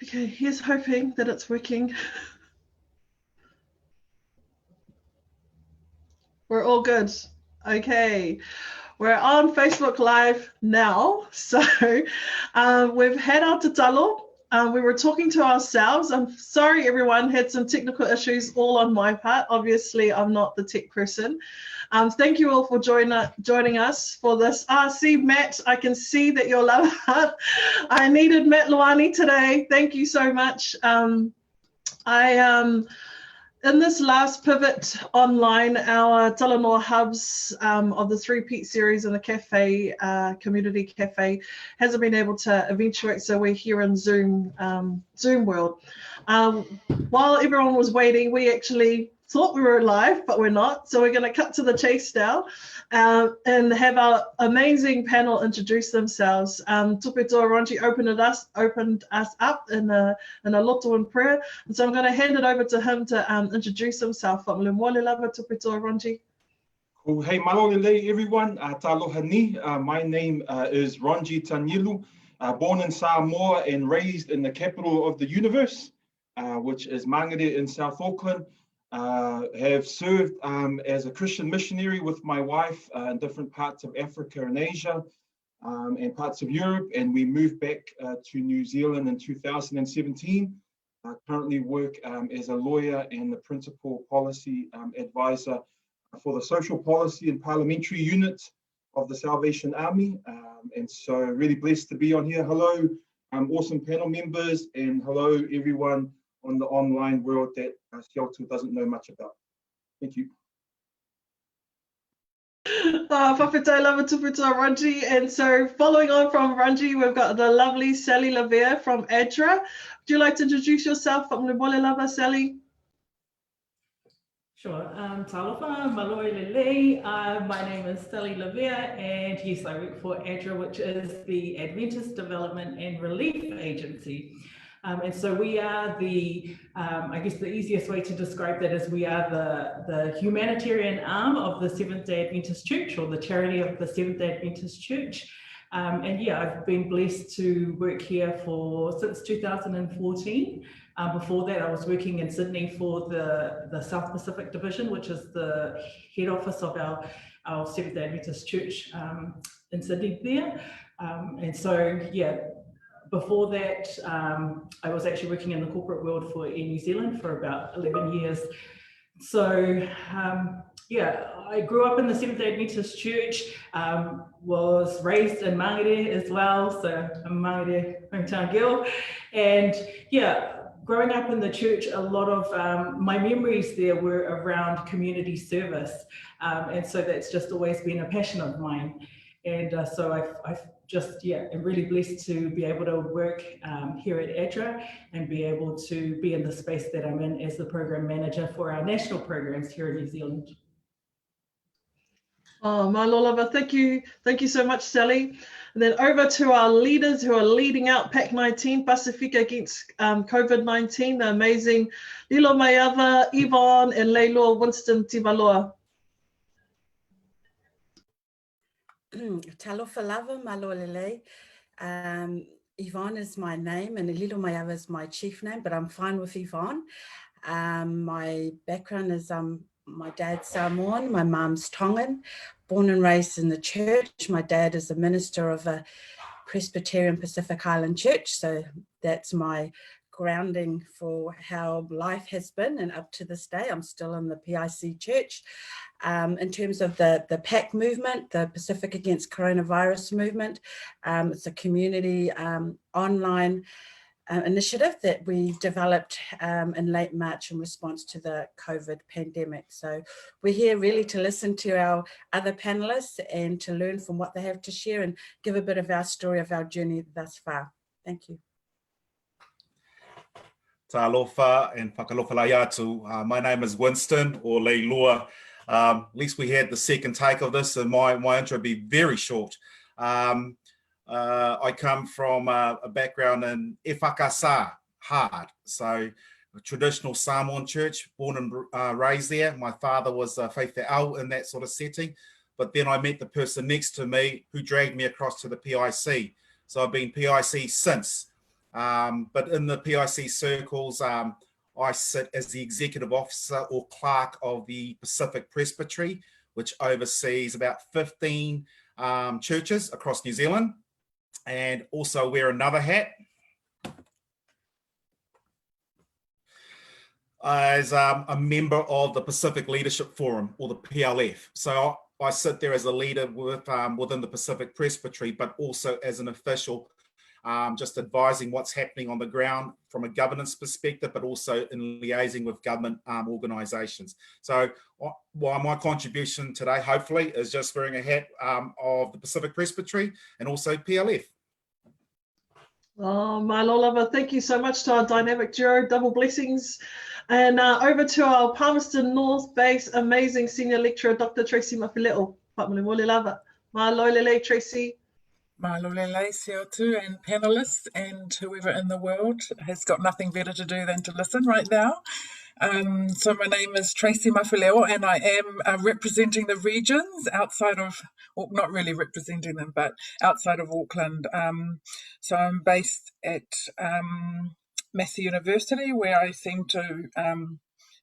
Okay, here's hoping that it's working. We're all good. Okay, we're on Facebook Live now. So we've head out to Talo. We were talking to ourselves. I'm sorry, everyone, had some technical issues all on my part. Obviously, I'm not the tech person. Thank you all for joining us for this. See, Matt, I can see that you're loving it. I needed Matt Luani today. Thank you so much. In this last pivot online, our Talanoa Hubbs of the Three-Peat series in the cafe, community cafe, hasn't been able to eventuate, so we're here in Zoom world. While everyone was waiting, we actually thought we were live, but we're not. So we're going to cut to the chase now and have our amazing panel introduce themselves. Tupetoa Ronji opened us up in a loto in prayer. And so I'm going to hand it over to him to introduce himself. Cool. Hey, malolele everyone. Taloha ni. My name is Ronji Tanielu, born in Samoa and raised in the capital of the universe, which is Mangere in South Auckland. Have served as a Christian missionary with my wife in different parts of Africa and Asia and parts of Europe, and we moved back to New Zealand in 2017. Currently work as a lawyer and the principal policy advisor for the social policy and parliamentary unit of the Salvation Army, and so really blessed to be on here. Hello, awesome panel members, and hello everyone on the online world that Sialtu doesn't know much about. Thank you. Whawhetai lava tupitoa Ranji. And so following on from Ranji, we've got the lovely Sally Lavere from ADRA. Would you like to introduce yourself? Lava, Sally? Sure. Talofa, maloi lele. My name is Sally Lavere, and yes, I work for ADRA, which is the Adventist Development and Relief Agency. And so we are the, I guess the easiest way to describe that is we are the humanitarian arm of the Seventh-day Adventist Church, or the charity of the Seventh-day Adventist Church. And yeah, I've been blessed to work here since 2014. Before that, I was working in Sydney for the South Pacific Division, which is the head office of our Seventh-day Adventist Church in Sydney there. And so, yeah, before that, I was actually working in the corporate world for Air New Zealand for about 11 years. So, yeah, I grew up in the Seventh-day Adventist Church, was raised in Mangere as well, so I'm Mangere hometown girl. And yeah, growing up in the church, a lot of my memories there were around community service. And so that's just always been a passion of mine. And so I've just, yeah, I'm really blessed to be able to work here at ADRA and be able to be in the space that I'm in as the program manager for our national programs here in New Zealand. Oh, my lolava, thank you so much, Sally. And then over to our leaders who are leading out PAC 19, Pacifica against COVID-19, the amazing Lilo Mayava, Yvonne, and Leiloa Winston Tivaloa. Talofa lava, malolele. Yvonne is my name and Lilo Mayava is my chief name, but I'm fine with Yvonne. My background is my dad's Samoan, my mom's Tongan, born and raised in the church. My dad is a minister of a Presbyterian Pacific Island church, so that's my grounding for how life has been, and up to this day I'm still in the PIC church. In terms of the PAC movement, the Pacific Against Coronavirus movement, it's a community online initiative that we developed in late March in response to the COVID pandemic. So we're here really to listen to our other panelists and to learn from what they have to share and give a bit of our story of our journey thus far. Thank you. Talofa and whakalofa lai atu. My name is Winston, or Leiloa. At least we had the second take of this, and my intro will be very short. I come from a background in Efakasa, hard. So a traditional Samoan church, born and raised there. My father was a faith ao in that sort of setting. But then I met the person next to me who dragged me across to the PIC. So I've been PIC since. But in the PIC circles, I sit as the executive officer or clerk of the Pacific Presbytery, which oversees about 15 churches across New Zealand, and also wear another hat as a member of the Pacific Leadership Forum, or the PLF. So I sit there as a leader within the Pacific Presbytery, but also as an official, just advising what's happening on the ground from a governance perspective, but also in liaising with government organisations. So while my contribution today, hopefully, is just wearing a hat of the Pacific Presbytery and also PLF. Oh, my lolova, thank you so much to our dynamic duo, double blessings. And over to our Palmerston North base amazing senior lecturer, Dr. Tracy Mawhileo. Whamulimole lava. Malolele, Tracy. Malolele, Siotu, and panelists, and whoever in the world has got nothing better to do than to listen right now. So my name is Tracy Mawhileo, and I am representing the regions outside of, well, not really representing them, but outside of Auckland. So I'm based at Massey University, where I seem to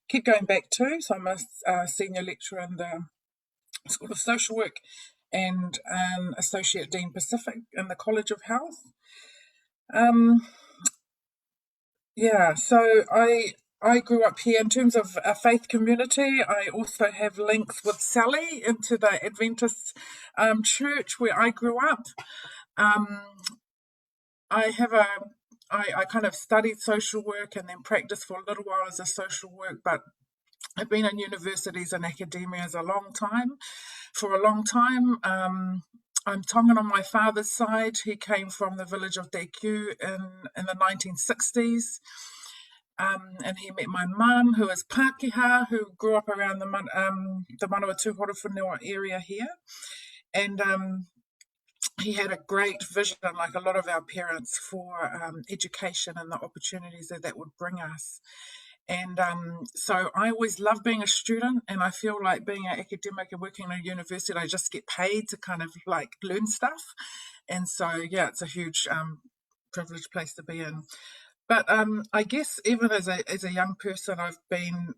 keep going back to. So I'm a senior lecturer in the School of Social Work and Associate Dean Pacific in the College of Health. Yeah, so I grew up here in terms of a faith community. I also have links with Sally into the Adventist church where I grew up. I kind of studied social work and then practiced for a little while as a social work, but I've been in universities and academia for a long time. I'm Tongan on my father's side. He came from the village of Deku in the 1960s. And he met my mum, who is Pākehā, who grew up around the Manawatu Horowhenua area here. And he had a great vision, like a lot of our parents, for education and the opportunities that would bring us. And so I always love being a student, and I feel like being an academic and working in a university, I just get paid to kind of like learn stuff. And so, yeah, it's a huge privileged place to be in. But I guess even as a young person, I've been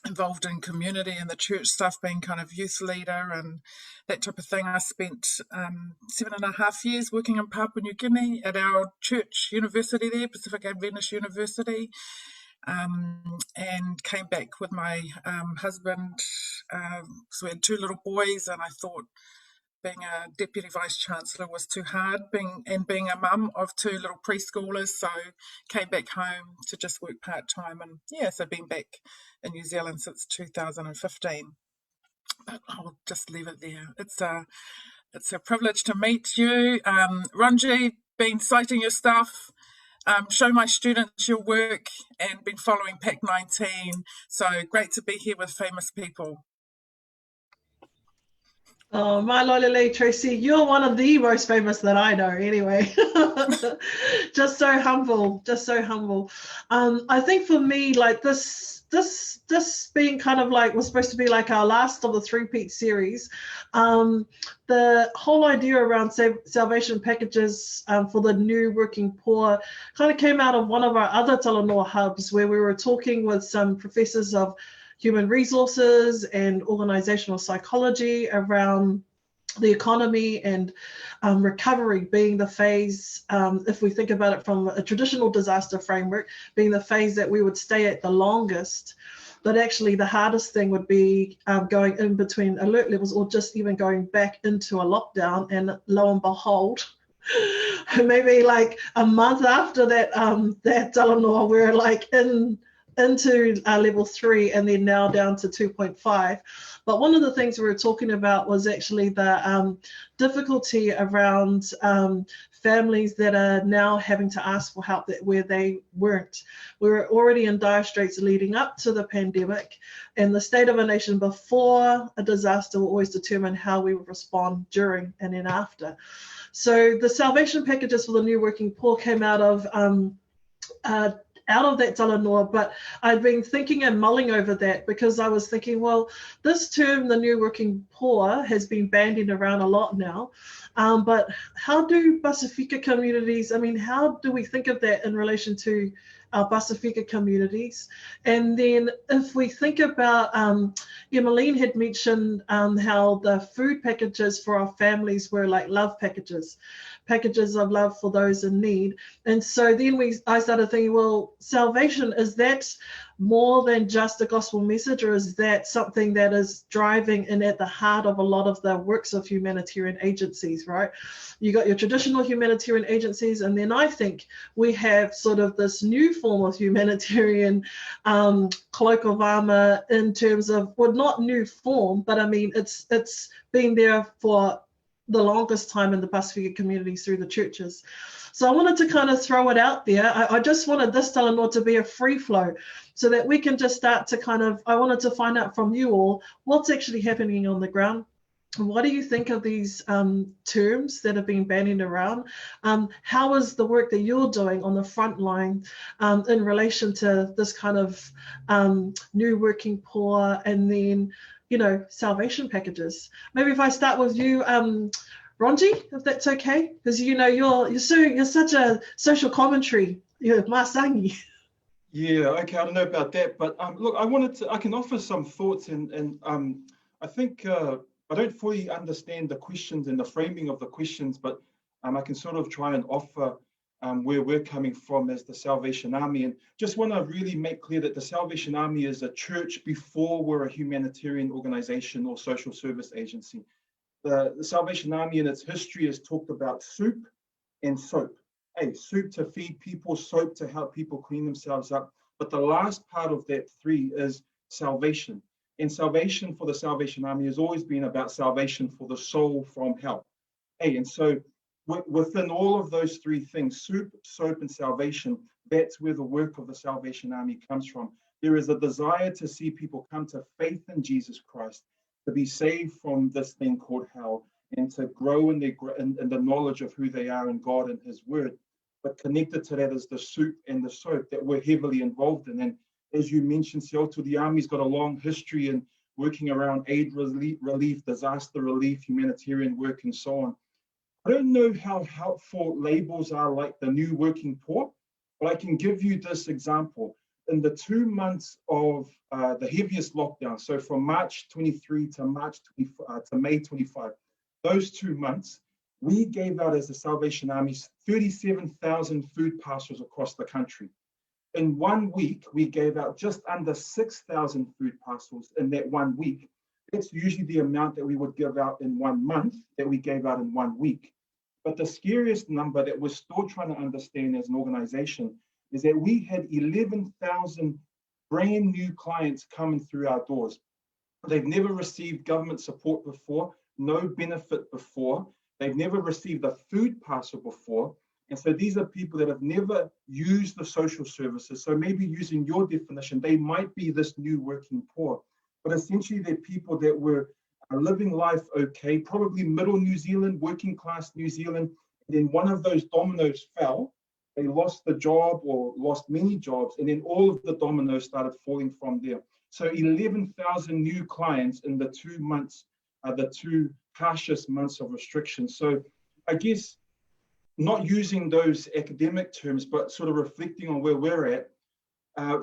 involved in community and the church stuff, being kind of youth leader and that type of thing. I spent 7.5 years working in Papua New Guinea at our church university there, Pacific Adventist University, and came back with my husband. So we had 2 little boys, and I thought being a deputy vice chancellor was too hard, being a mum of 2 little preschoolers, so came back home to just work part-time, and yeah, so been back in New Zealand since 2015. But I'll just leave it there. It's a privilege to meet you. Ranji, been citing your stuff, show my students your work, and been following PAC 19, so great to be here with famous people. Oh, my lolele, Tracy, you're one of the most famous that I know anyway. Just so humble, just so humble. I think for me, like this being kind of like, was supposed to be like our last of the 3-peat series. The whole idea around salvation packages for the new working poor kind of came out of one of our other Talanoa Hubs, where we were talking with some professors of human resources and organizational psychology around the economy and recovery being the phase, if we think about it from a traditional disaster framework, being the phase that we would stay at the longest. But actually the hardest thing would be going in between alert levels, or just even going back into a lockdown. And lo and behold, maybe like a month after that, that Talanoa, we're like into level 3, and then now down to 2.5. But one of the things we were talking about was actually the difficulty around families that are now having to ask for help where they weren't. We were already in dire straits leading up to the pandemic, and the state of a nation before a disaster will always determine how we would respond during and then after. So the salvation packages for the new working poor came out of out of that Talanoa, but I'd been thinking and mulling over that because I was thinking, well, this term, the new working poor, has been bandied around a lot now. But how do Pasifika communities, I mean, how do we think of that in relation to our Pasifika communities? And then if we think about, Emmeline had mentioned how the food packages for our families were like love packages of love for those in need. And so then I started thinking, well, salvation, is that more than just a gospel message, or is that something that is driving and at the heart of a lot of the works of humanitarian agencies, right? You got your traditional humanitarian agencies, and then I think we have sort of this new form of humanitarian cloak of armor in terms of, well, not new form, but I mean, it's been there for the longest time in the Pasifika communities through the churches. So I wanted to kind of throw it out there. I just wanted this Talanoa to be a free flow so that we can just start to kind of, I wanted to find out from you all what's actually happening on the ground. What do you think of these terms that have been bandied around? How is the work that you're doing on the front line in relation to this kind of new working poor, and then, you know, salvation packages? Maybe if I start with you, Ronji, if that's okay, because you know you're such a social commentary. You're Masangi. Yeah, okay, I don't know about that, but look, I can offer some thoughts, and I think I don't fully understand the questions and the framing of the questions, but I can sort of try and offer where we're coming from as the Salvation Army, and just want to really make clear that the Salvation Army is a church before we're a humanitarian organization or social service agency. The Salvation Army in its history has talked about soup and soap. Hey, soup to feed people, soap to help people clean themselves up. But the last part of that three is salvation. And salvation for the Salvation Army has always been about salvation for the soul from hell. Hey, and so within all of those three things, soup, soap, and salvation, that's where the work of the Salvation Army comes from. There is a desire to see people come to faith in Jesus Christ, to be saved from this thing called hell, and to grow in the knowledge of who they are in God and His Word. But connected to that is the soup and the soap that we're heavily involved in. And as you mentioned, Seoto, the Army's got a long history in working around aid relief, disaster relief, humanitarian work, and so on. I don't know how helpful labels are like the new working poor, but I can give you this example. In the 2 months of the heaviest lockdown, so from March 23 to May 25, those 2 months, we gave out as the Salvation Army 37,000 food parcels across the country. In 1 week, we gave out just under 6,000 food parcels in that 1 week. That's usually the amount that we would give out in 1 month that we gave out in 1 week. But the scariest number that we're still trying to understand as an organization is that we had 11,000 brand new clients coming through our doors. They've never received government support before, no benefit before. They've never received a food parcel before. And so these are people that have never used the social services. So maybe using your definition, they might be this new working poor. But essentially they're people that were living life okay, probably middle New Zealand, working class New Zealand. And then one of those dominoes fell. They lost the job or lost many jobs, and then all of the dominoes started falling from there. So 11,000 new clients in the 2 months, the two harshest months of restrictions. So I guess not using those academic terms, but sort of reflecting on where we're at,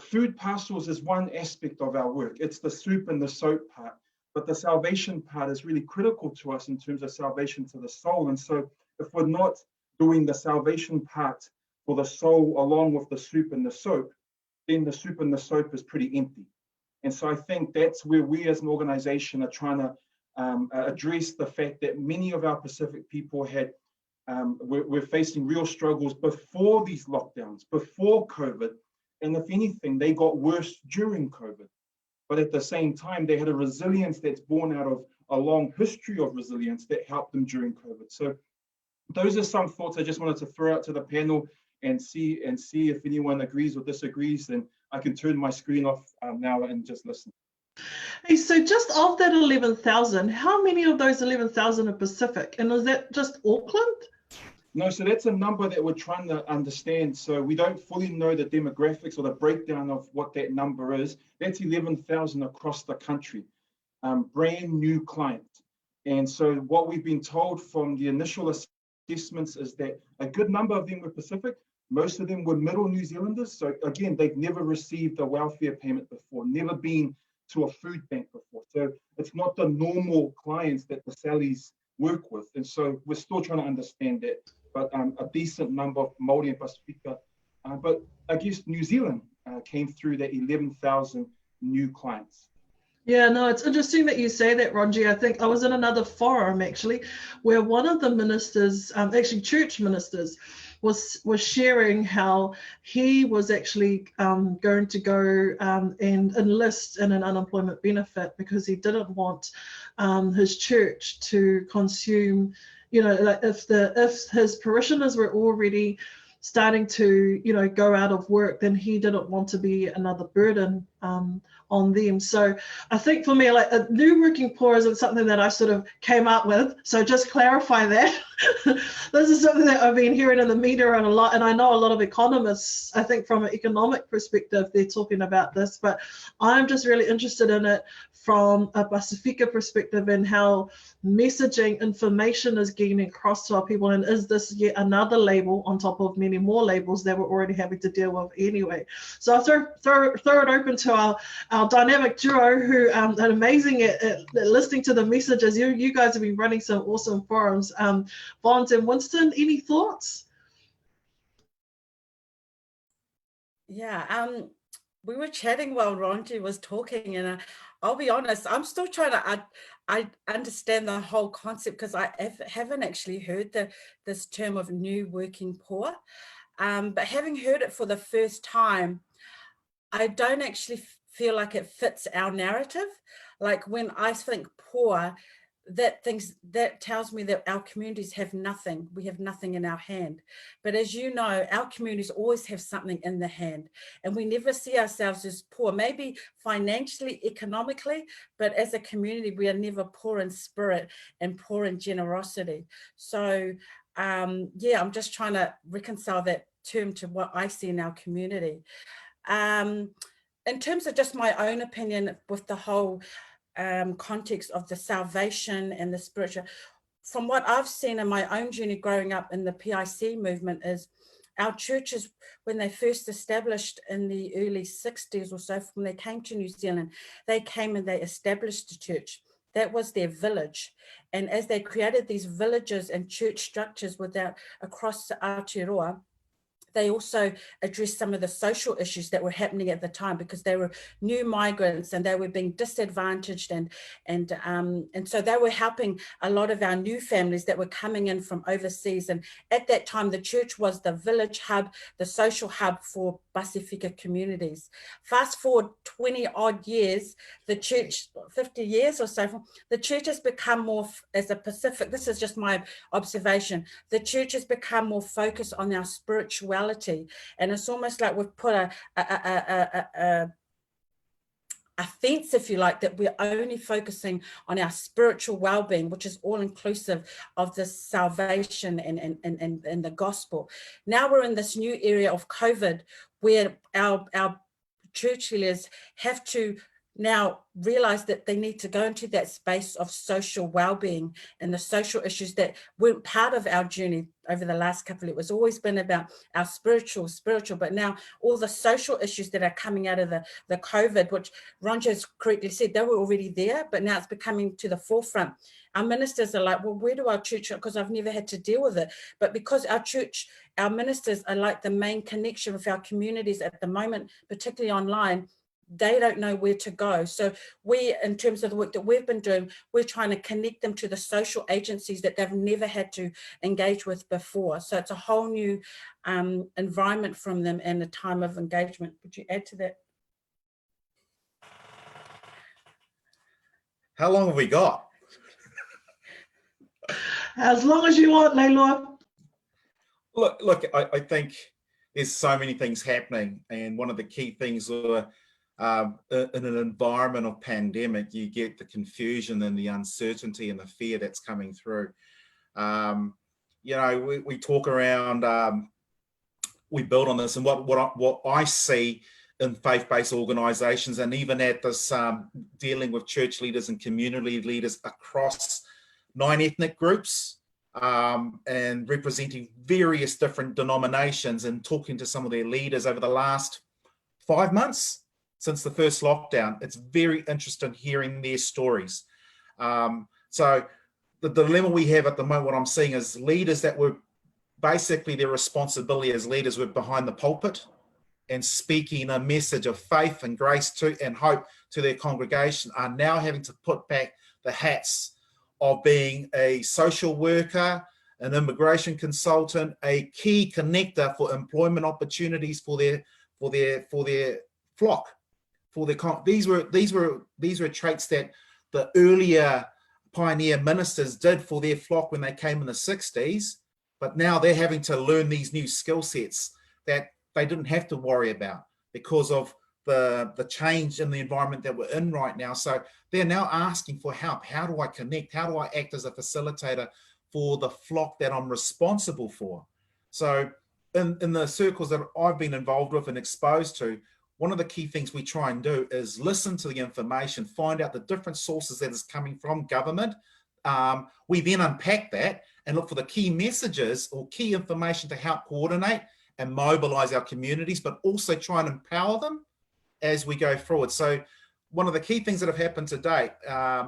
food parcels is one aspect of our work. It's the soup and the soap part, but the salvation part is really critical to us in terms of salvation to the soul. And so if we're not doing the salvation part for the soul along with the soup and the soap, then the soup and the soap is pretty empty. And so I think that's where we as an organization are trying to address the fact that many of our Pacific people we're facing real struggles before these lockdowns, before COVID. And if anything, they got worse during COVID. But at the same time, they had a resilience that's born out of a long history of resilience that helped them during COVID. So those are some thoughts I just wanted to throw out to the panel and see if anyone agrees or disagrees. And I can turn my screen off now and just listen. Hey, so just of that 11,000, how many of those 11,000 are Pacific? And is that just Auckland? No, so that's a number that we're trying to understand. So we don't fully know the demographics or the breakdown of what that number is. That's 11,000 across the country, brand new clients. And so what we've been told from the initial assessments is that a good number of them were Pacific. Most of them were Middle New Zealanders. So again, they've never received a welfare payment before, never been to a food bank before. So it's not the normal clients that the Sallies work with. And so we're still trying to understand that. But a decent number of Māori and Pacifica. But I guess New Zealand came through that 11,000 new clients. Yeah, no, it's interesting that you say that, Ronji. I think I was in another forum actually, where one of the ministers, actually church ministers, was sharing how he was actually going to go and enlist in an unemployment benefit because he didn't want his church to consume, you know, like if his parishioners were already starting to, you know, go out of work, then he didn't want to be another burden on them. So I think for me, like a new working poor isn't something that I sort of came up with. So just clarify that. This is something that I've been hearing in the media and a lot, and I know a lot of economists, I think from an economic perspective, they're talking about this, but I'm just really interested in it from a Pacifica perspective and how messaging information is getting across to our people, and is this yet another label on top of many more labels that we're already having to deal with anyway. So I'll throw it open to our dynamic duo who are amazing at listening to the messages. You guys have been running some awesome forums. Vons and Winston, any thoughts? Yeah, we were chatting while Ronji was talking, and I'll be honest, I'm still trying to I understand the whole concept because I haven't actually heard this term of new working poor. But having heard it for the first time, I don't actually feel like it fits our narrative. Like when I think poor, that tells me that our communities have nothing. We have nothing in our hand. But as you know, our communities always have something in the hand, and we never see ourselves as poor, maybe financially, economically, but as a community, we are never poor in spirit and poor in generosity. So yeah, I'm just trying to reconcile that term to what I see in our community. In terms of just my own opinion with the whole context of the salvation and the spiritual, from what I've seen in my own journey growing up in the PIC movement, is our churches, when they first established in the early 60s or so, when they came to New Zealand, they came and they established a church. That was their village. And as they created these villages and church structures across Aotearoa, they also addressed some of the social issues that were happening at the time, because they were new migrants and they were being disadvantaged, and so they were helping a lot of our new families that were coming in from overseas. And at that time, the church was the village hub, the social hub for Pacifica communities. Fast forward 20 odd years, the church, 50 years or so, the church has become more, as a Pacific, this is just my observation, the church has become more focused on our spirituality. And it's almost like we've put a fence, if you like, that we're only focusing on our spiritual well-being, which is all inclusive of this salvation and the gospel. Now we're in this new area of COVID, where our church leaders have to now realize that they need to go into that space of social well-being and the social issues that weren't part of our journey over the last couple of years. It was always been about our spiritual, but now all the social issues that are coming out of the COVID, which Ron has correctly said, they were already there, but now it's becoming to the forefront. Our ministers are like, well, where do our church, because I've never had to deal with it, but because our church, our ministers are like the main connection with our communities at the moment, particularly online, they don't know where to go. So we, in terms of the work that we've been doing, we're trying to connect them to the social agencies that they've never had to engage with before. So it's a whole new environment from them and a time of engagement. Would you add to that? How long have we got? As long as you want, Leilua. Look, I think there's so many things happening, and one of the key things were in an environment of pandemic, you get the confusion and the uncertainty and the fear that's coming through. you know, we talk around, we build on this, and what I see in faith-based organisations, and even at this dealing with church leaders and community leaders across 9 ethnic groups, and representing various different denominations, and talking to some of their leaders over the last 5 months since the first lockdown. It's very interesting hearing their stories. So the dilemma we have at the moment, what I'm seeing is leaders that were basically, their responsibility as leaders were behind the pulpit and speaking a message of faith and grace to and hope to their congregation, are now having to put back the hats of being a social worker, an immigration consultant, a key connector for employment opportunities for their flock, these were traits that the earlier pioneer ministers did for their flock when they came in the 60s, but now they're having to learn these new skill sets that they didn't have to worry about because of the change in the environment that we're in right now. So they're now asking for help. How do I connect? How do I act as a facilitator for the flock that I'm responsible for? So in the circles that I've been involved with and exposed to, one of the key things we try and do is listen to the information, find out the different sources that is coming from government. We then unpack that and look for the key messages or key information to help coordinate and mobilize our communities, but also try and empower them as we go forward. So one of the key things that have happened to date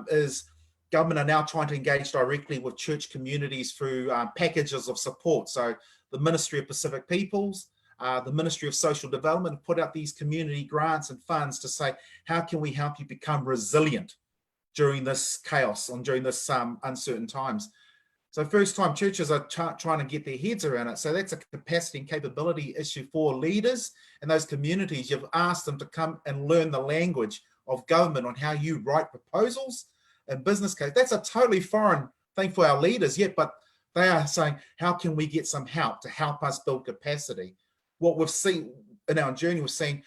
is government are now trying to engage directly with church communities through packages of support. So the Ministry of Pacific Peoples, the Ministry of Social Development have put out these community grants and funds to say, how can we help you become resilient during this chaos and during this uncertain times? So first time churches are trying to get their heads around it. So that's a capacity and capability issue for leaders and those communities. You've asked them to come and learn the language of government on how you write proposals and business case. That's a totally foreign thing for our leaders yet, but they are saying, how can we get some help to help us build capacity? What we've seen in our journey, we've seen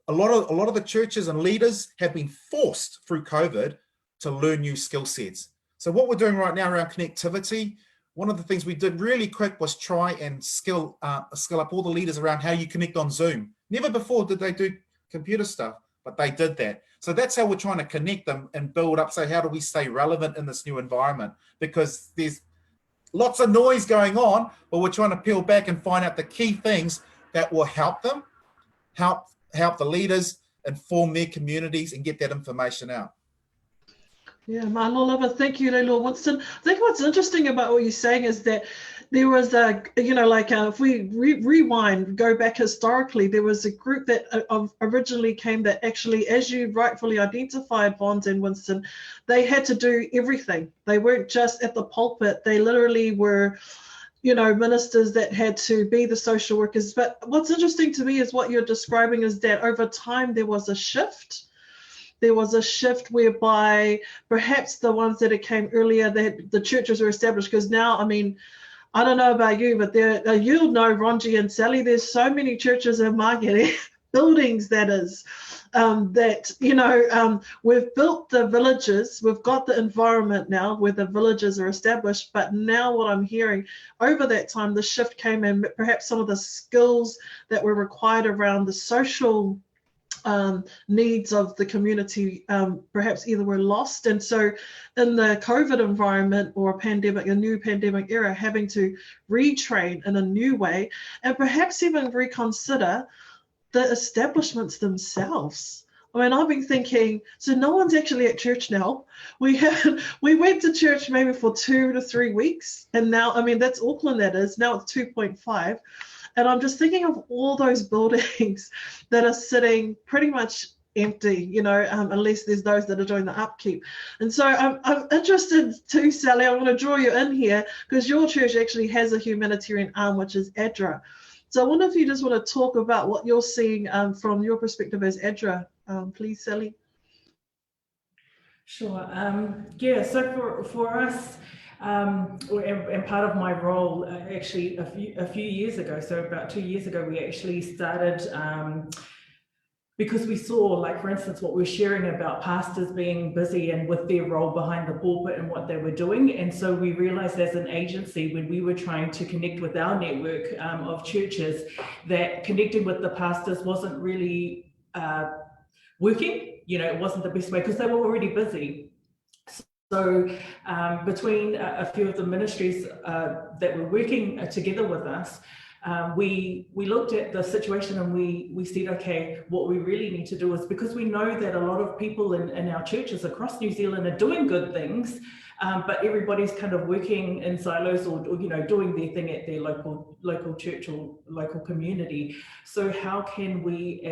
a lot of the churches and leaders have been forced through COVID to learn new skill sets. So what we're doing right now around connectivity, one of the things we did really quick was try and skill up all the leaders around how you connect on Zoom. Never before did they do computer stuff, but they did that. So that's how we're trying to connect them and build up. So how do we stay relevant in this new environment? Because there's lots of noise going on, but we're trying to peel back and find out the key things that will help them, help the leaders inform their communities and get that information out. Yeah, Malolava, thank you, Lelo Winston. I think what's interesting about what you're saying is that there was if we rewind, go back historically, there was a group that originally came that actually, as you rightfully identified, Vons and Winston, they had to do everything. They weren't just at the pulpit. They literally were, ministers that had to be the social workers. But what's interesting to me is what you're describing is that over time there was a shift. There was a shift whereby perhaps the ones that came earlier, that the churches were established, because now, I don't know about you, but you'll know, Ronji and Sally, there's so many churches in Market, buildings that is, we've built the villages, we've got the environment now where the villages are established, but now what I'm hearing, over that time, the shift came in, perhaps some of the skills that were required around the social needs of the community perhaps either were lost, and so in the COVID environment or a new pandemic era, having to retrain in a new way and perhaps even reconsider the establishments themselves. I've been thinking, so no one's actually at church now. We went to church maybe for 2 to 3 weeks, and now, that's Auckland, that is, now it's 2.5. And I'm just thinking of all those buildings that are sitting pretty much empty, unless there's those that are doing the upkeep. And so I'm interested too, Sally, I'm going to draw you in here because your church actually has a humanitarian arm, which is ADRA. So I wonder if you just want to talk about what you're seeing from your perspective as ADRA, please, Sally. Sure. So for us, and part of my role, actually, a few years ago, so about 2 years ago, we actually started because we saw, like, for instance, what we're sharing about pastors being busy and with their role behind the pulpit and what they were doing. And so we realized as an agency, when we were trying to connect with our network of churches, that connecting with the pastors wasn't really working. You know, it wasn't the best way because they were already busy. So between a few of the ministries that were working together with us, we looked at the situation and we said, okay, what we really need to do is, because we know that a lot of people in our churches across New Zealand are doing good things, but everybody's kind of working in silos or you know, doing their thing at their local church or local community. So how can we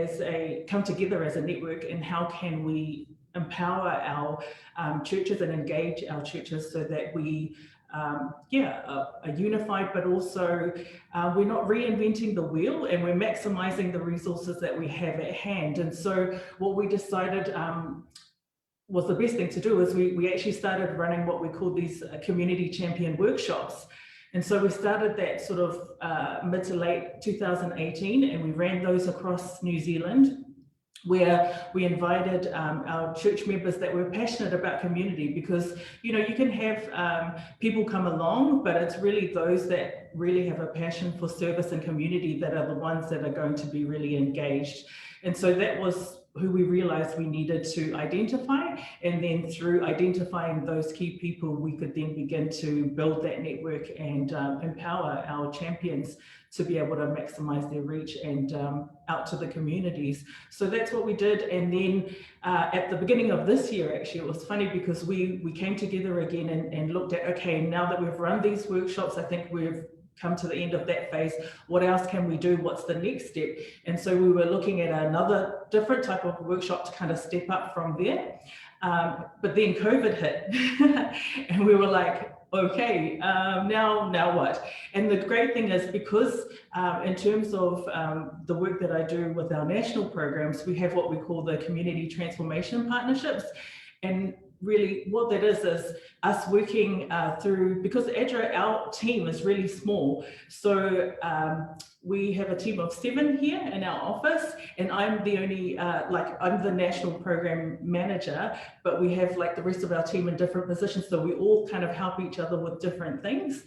come together as a network, and how can we empower our churches and engage our churches so that we are unified, but also we're not reinventing the wheel, and we're maximizing the resources that we have at hand. And so what we decided was the best thing to do is we actually started running what we call these community champion workshops. And so we started that sort of mid to late 2018, and we ran those across New Zealand, where we invited our church members that were passionate about community, because, you know, you can have people come along, but it's really those that really have a passion for service and community that are the ones that are going to be really engaged. And so that was who we realized we needed to identify, and then through identifying those key people, we could then begin to build that network and empower our champions to be able to maximize their reach and out to the communities. So that's what we did. And then at the beginning of this year, actually, it was funny because we came together again and looked at, okay, now that we've run these workshops, I think we've come to the end of that phase. What else can we do? What's the next step? And so we were looking at another different type of workshop to kind of step up from there. But then COVID hit and we were like, okay, now what? And the great thing is, because in terms of the work that I do with our national programs, we have what we call the community transformation partnerships. And really what that is us working through, because ADRA, our team is really small. So we have a team of 7 here in our office, and I'm the only, I'm the national program manager, but we have like the rest of our team in different positions. So we all kind of help each other with different things.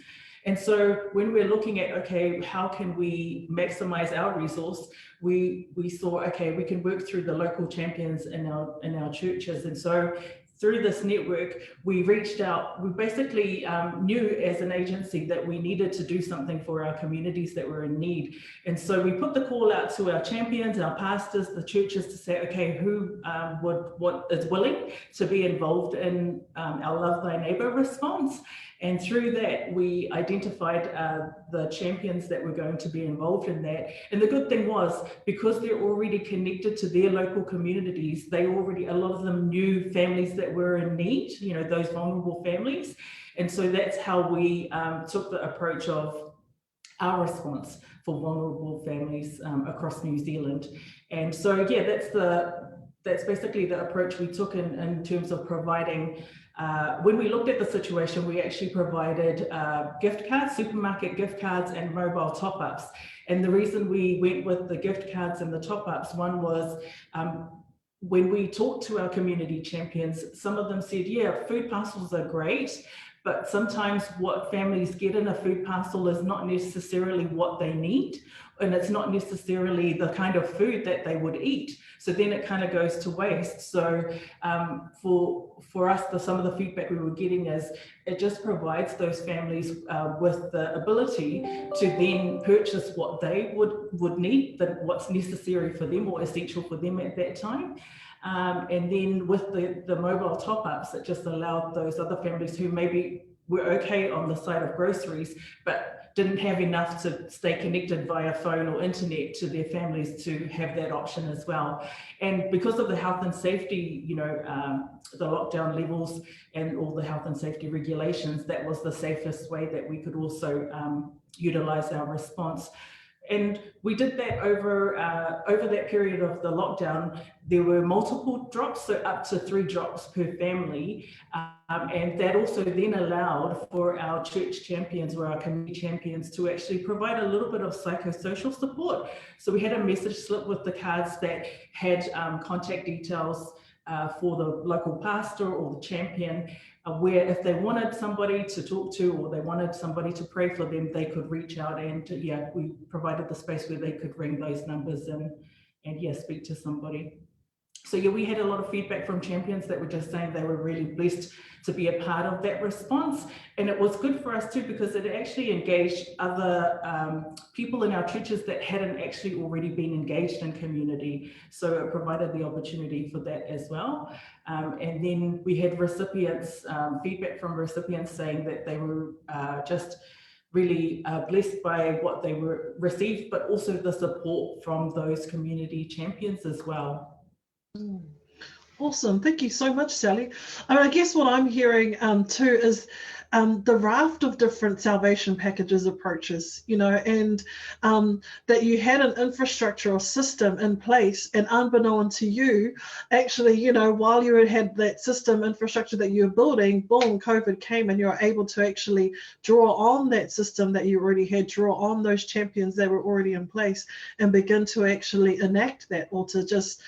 And so when we're looking at, okay, how can we maximize our resource, we saw, okay, we can work through the local champions in our churches. And so through this network, we reached out. We basically knew as an agency that we needed to do something for our communities that were in need. And so we put the call out to our champions, our pastors, the churches, to say, okay, who is willing to be involved in our Love Thy Neighbour response. And through that, we identified the champions that were going to be involved in that. And the good thing was, because they're already connected to their local communities, a lot of them knew families that were in need, you know, those vulnerable families. And so that's how we took the approach of our response for vulnerable families across New Zealand. And so, yeah, that's basically the approach we took in terms of providing. When we looked at the situation, we actually provided gift cards, supermarket gift cards, and mobile top-ups. And the reason we went with the gift cards and the top-ups, one was when we talked to our community champions, some of them said, yeah, food parcels are great, but sometimes what families get in a food parcel is not necessarily what they need, and it's not necessarily the kind of food that they would eat. So then it kind of goes to waste. So for us, some of the feedback we were getting is it just provides those families with the ability to then purchase what they would need, what's necessary for them or essential for them at that time. And then with the mobile top-ups, it just allowed those other families who maybe were okay on the side of groceries, but didn't have enough to stay connected via phone or internet to their families, to have that option as well. And because of the health and safety, you know, the lockdown levels and all the health and safety regulations, that was the safest way that we could also utilize our response. And we did that over that period of the lockdown. There were multiple drops, so up to 3 drops per family. And that also then allowed for our church champions or our community champions to actually provide a little bit of psychosocial support. So we had a message slip with the cards that had contact details for the local pastor or the champion, where if they wanted somebody to talk to or they wanted somebody to pray for them, they could reach out, and we provided the space where they could ring those numbers and speak to somebody. So we had a lot of feedback from champions that were just saying they were really blessed to be a part of that response. And it was good for us too, because it actually engaged other people in our churches that hadn't actually already been engaged in community. So it provided the opportunity for that as well. And then we had recipients, feedback from recipients saying that they were just really blessed by what they were received, but also the support from those community champions as well. Awesome. Thank you so much, Sally. I guess what I'm hearing too is the raft of different salvation packages approaches, and that you had an infrastructure or system in place, and unbeknown to you, actually, while you had that system infrastructure that you were building, boom, COVID came, and you're able to actually draw on that system that you already had, draw on those champions that were already in place, and begin to actually enact that, or to just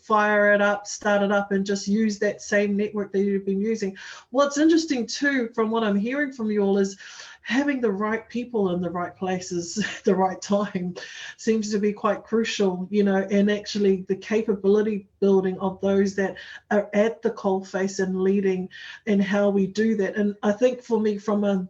fire it up, start it up, and just use that same network that you've been using. What's interesting too, from what I'm hearing from you all, is having the right people in the right places at the right time seems to be quite crucial, and actually the capability building of those that are at the coalface and leading, and how we do that. And I think for me, from a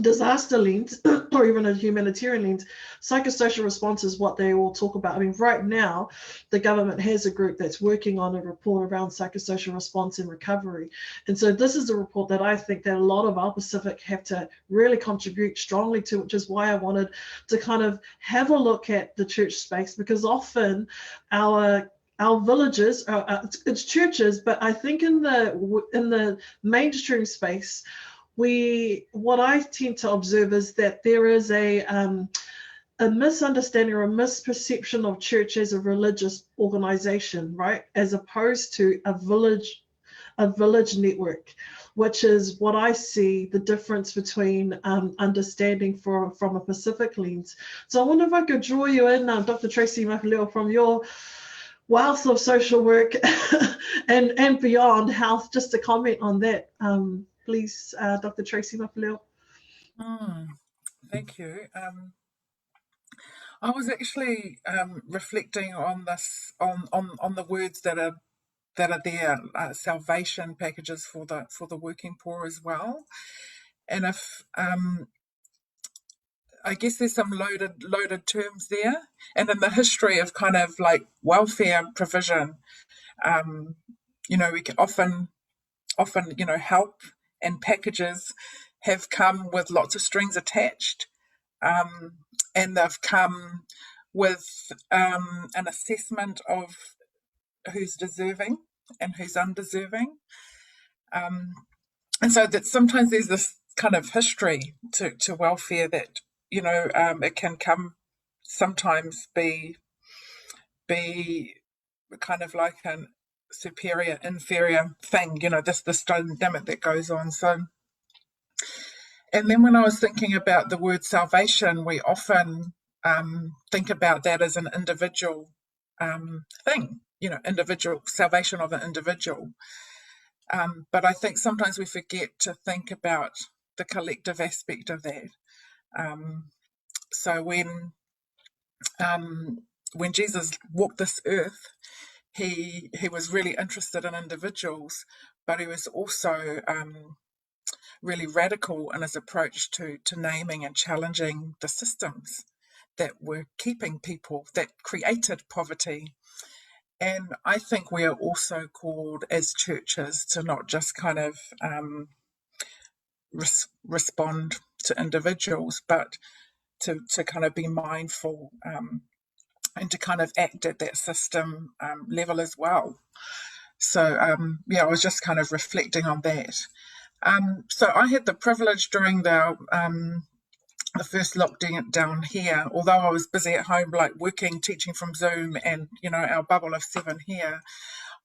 disaster lens or even a humanitarian lens, psychosocial response is what they all talk about. I mean, right now the government has a group that's working on a report around psychosocial response and recovery, and so this is a report that I think that a lot of our Pacific have to really contribute strongly to, which is why I wanted to kind of have a look at the church space, because often our villages, it's churches, but I think in the mainstream space, what I tend to observe is that there is a misunderstanding or a misperception of church as a religious organization, right? As opposed to a village network, which is what I see the difference between understanding from a Pacific lens. So I wonder if I could draw you in, Dr. Tracy Mafileo, from your wealth of social work and beyond health, just to comment on that. Please, Dr. Tracy Mafileo. Thank you. I was actually reflecting on this, on the words that are there, salvation packages for the working poor as well. And if I guess there's some loaded terms there, and in the history of kind of like welfare provision, we can often help and packages have come with lots of strings attached, and they've come with an assessment of who's deserving and who's undeserving, and so that sometimes there's this kind of history to welfare that it can come sometimes be kind of like an superior inferior thing, this dynamic that goes on. So, and then when I was thinking about the word salvation, we often think about that as an individual thing, individual salvation of an individual, but I think sometimes we forget to think about the collective aspect of that. So when Jesus walked this earth, he was really interested in individuals, but he was also really radical in his approach to naming and challenging the systems that were keeping people, that created poverty. And I think we are also called as churches to not just kind of respond to individuals, but to kind of be mindful and to kind of act at that system level as well. So I was just kind of reflecting on that. So I had the privilege during the the first lockdown here, although I was busy at home, like working, teaching from Zoom, and our bubble of 7 here,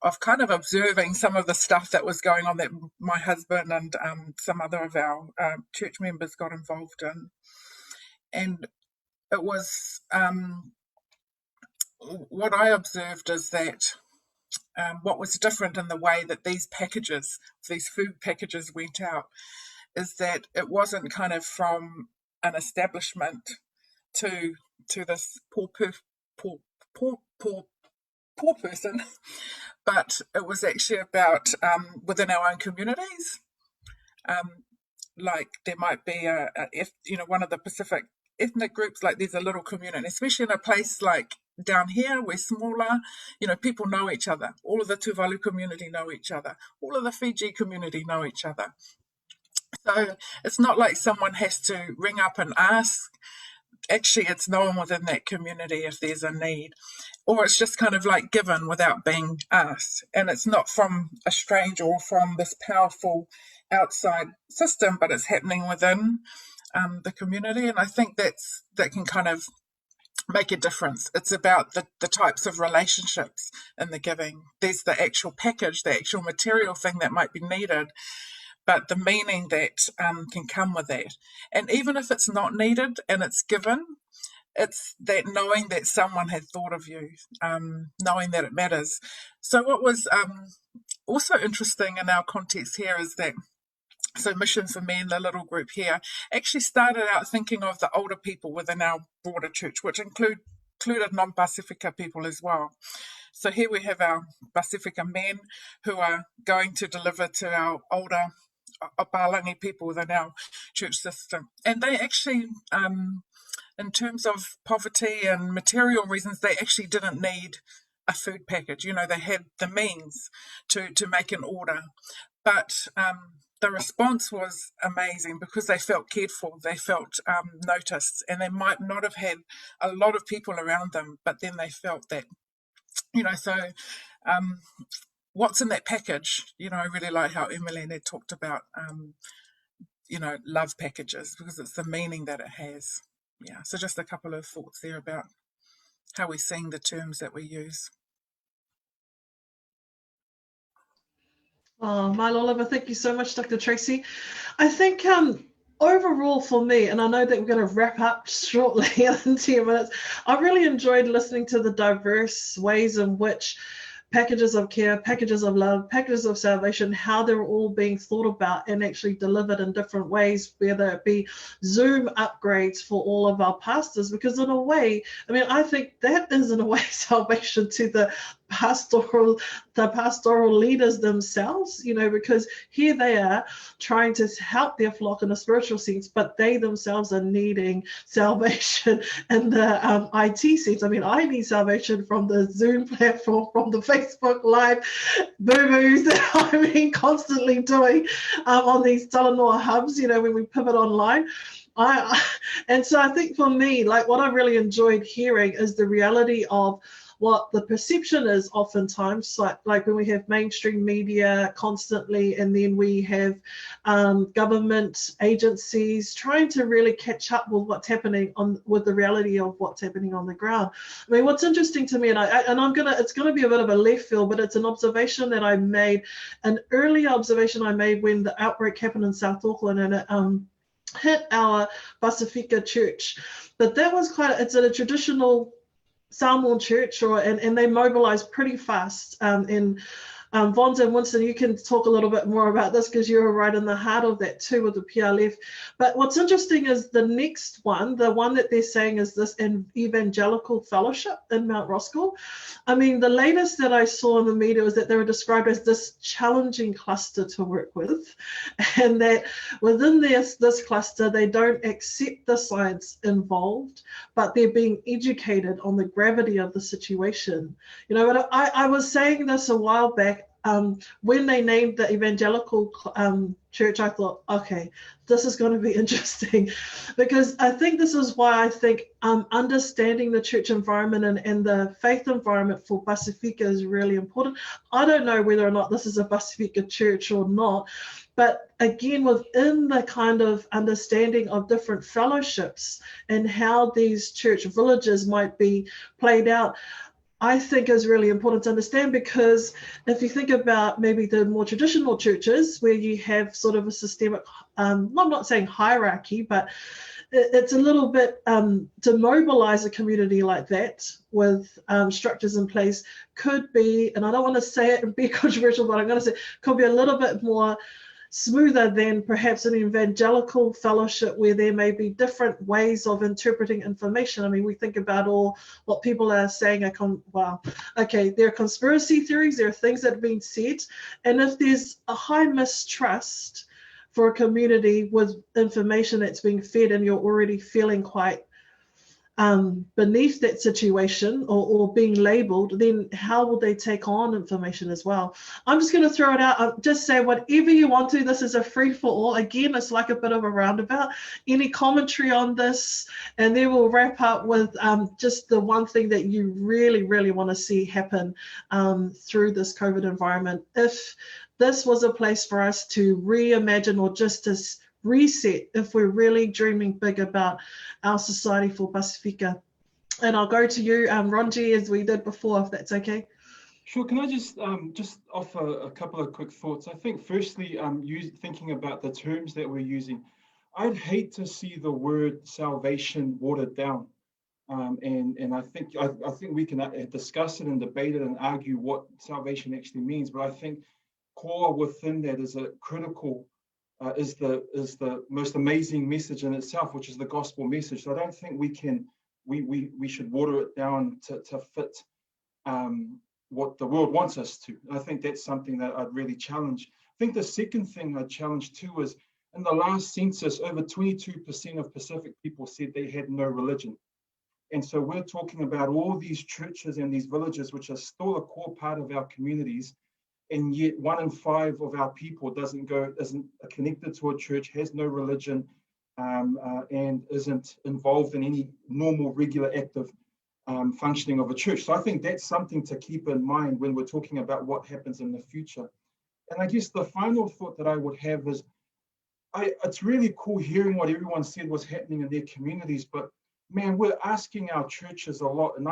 of kind of observing some of the stuff that was going on that my husband and some other of our church members got involved in. And it was, what I observed is that what was different in the way that these food packages went out, is that it wasn't kind of from an establishment to this poor person, but it was actually about within our own communities. Like there might be one of the Pacific ethnic groups, like there's a little community, especially in a place like down here, we're smaller, people know each other. All of the Tuvalu community know each other. All of the Fiji community know each other. So it's not like someone has to ring up and ask. Actually, it's known within that community if there's a need, or it's just kind of like given without being asked. And it's not from a stranger or from this powerful outside system, but it's happening within the community. And I think that can kind of make a difference. It's about the types of relationships in the giving. There's the actual package, the actual material thing that might be needed, but the meaning that can come with that. And even if it's not needed and it's given, it's that knowing that someone had thought of you, knowing that it matters. So what was also interesting in our context here is that, so Mission for Men, the little group here, actually started out thinking of the older people within our broader church, which included non-Pasifika people as well. So here we have our Pasifika men who are going to deliver to our older Palangi people within our church system. And they actually, in terms of poverty and material reasons, they actually didn't need a food package. They had the means to make an order. But the response was amazing because they felt cared for, they felt noticed, and they might not have had a lot of people around them, but then they felt that, so what's in that package? I really like how Emmeline had talked about, love packages, because it's the meaning that it has. Yeah, so just a couple of thoughts there about how we're seeing the terms that we use. Oh, Mile Oliver, thank you so much, Dr. Tracy. I think overall for me, and I know that we're going to wrap up shortly in 10 minutes, I really enjoyed listening to the diverse ways in which packages of care, packages of love, packages of salvation, how they're all being thought about and actually delivered in different ways, whether it be Zoom upgrades for all of our pastors, because in a way, I think that is in a way salvation to the pastoral leaders themselves, because here they are trying to help their flock in a spiritual sense, but they themselves are needing salvation in the IT sense. I need salvation from the Zoom platform, from the Facebook Live boo-boos that I've been constantly doing on these Talanoa Hubbs, when we pivot online. And so I think for me, like what I really enjoyed hearing is the reality of what the perception is oftentimes, like when we have mainstream media constantly, and then we have government agencies trying to really catch up with what's happening with the reality of what's happening on the ground. What's interesting to me, and it's gonna be a bit of a left field, but it's an observation that I made, an earlier observation I made when the outbreak happened in South Auckland, and it hit our Pasifika church. But that was it's a traditional Samoan church, and they mobilized pretty fast. Vons and Winston, you can talk a little bit more about this because you're right in the heart of that too with the PLF. But what's interesting is the next one, the one that they're saying is this evangelical fellowship in Mount Roskill. The latest that I saw in the media was that they were described as this challenging cluster to work with, and that within this cluster, they don't accept the science involved, but they're being educated on the gravity of the situation. But I was saying this a while back, when they named the evangelical church, I thought, okay, this is going to be interesting, because I think this is why I think understanding the church environment and the faith environment for Pacifica is really important. I don't know whether or not this is a Pacifica church or not, but again, within the kind of understanding of different fellowships and how these church villages might be played out, I think is really important to understand, because if you think about maybe the more traditional churches where you have sort of a systemic, I'm not saying hierarchy, but it's a little bit to mobilize a community like that with structures in place could be, and I don't want to say it and be controversial, but I'm going to say could be a little bit more smoother than perhaps an evangelical fellowship where there may be different ways of interpreting information. I mean, we think about all what people are saying, there are conspiracy theories, there are things that have been said, and if there's a high mistrust for a community with information that's being fed and you're already feeling quite beneath that situation or being labeled, then how will they take on information as well? I'm just going to throw it out. I'll just say whatever you want to. This is a free for all. Again, it's like a bit of a roundabout. Any commentary on this, and then we'll wrap up with just the one thing that you really, really want to see happen through this COVID environment. If this was a place for us to reimagine or just to reset, if we're really dreaming big about our society for Pacifica. And I'll go to you, Ronji, as we did before, if that's okay. Sure. Can I just offer a couple of quick thoughts? I think firstly, thinking about the terms that we're using, I'd hate to see the word salvation watered down. And I think we can discuss it and debate it and argue what salvation actually means. But I think core within that is a critical is the most amazing message in itself, which is the gospel message. So I don't think we should water it down to fit what the world wants us to. And I think that's something that I'd really challenge. I think the second thing I'd challenge too is in the last census, over 22% of Pacific people said they had no religion. And so we're talking about all these churches and these villages, which are still a core part of our communities. And yet 1 in 5 of our people isn't connected to a church, has no religion, and isn't involved in any normal, regular, active functioning of a church. So I think that's something to keep in mind when we're talking about what happens in the future. And I guess the final thought that I would have is, it's really cool hearing what everyone said was happening in their communities, but man, we're asking our churches a lot, and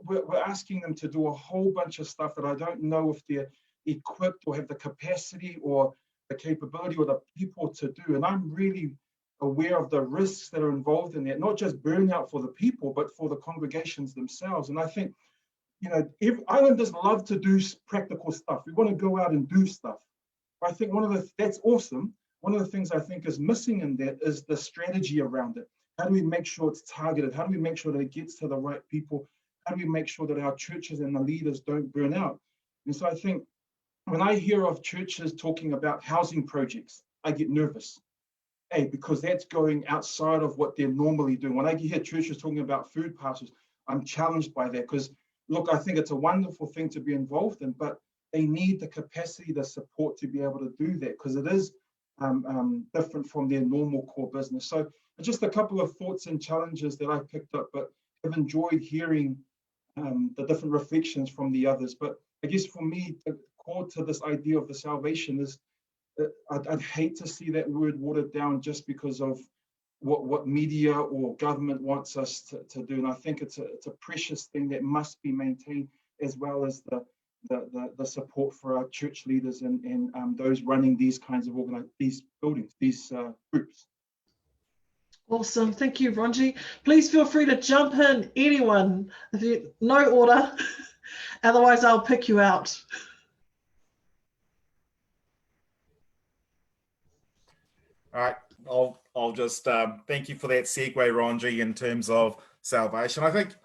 we're asking them to do a whole bunch of stuff that I don't know if they're equipped or have the capacity or the capability or the people to do. And I'm really aware of the risks that are involved in that, not just burnout for the people, but for the congregations themselves. And I think, islanders love to do practical stuff. We want to go out and do stuff. But I think that's awesome. One of the things I think is missing in that is the strategy around it. How do we make sure it's targeted? How do we make sure that it gets to the right people? How do we make sure that our churches and the leaders don't burn out? And so I think when I hear of churches talking about housing projects, I get nervous. Because that's going outside of what they're normally doing. When I hear churches talking about food parcels, I'm challenged by that, because look, I think it's a wonderful thing to be involved in, but they need the capacity, the support to be able to do that, because it is different from their normal core business. So just a couple of thoughts and challenges that I picked up, but have enjoyed hearing the different reflections from the others. But I guess for me, the core to this idea of the salvation is, I'd hate to see that word watered down just because of what media or government wants us to do. And I think it's a precious thing that must be maintained, as well as the support for our church leaders and those running these kinds of these buildings, these groups. Awesome. Thank you, Ronji. Please feel free to jump in, anyone. No order, otherwise I'll pick you out. All right, I'll just thank you for that segue, Ronji, in terms of salvation. I think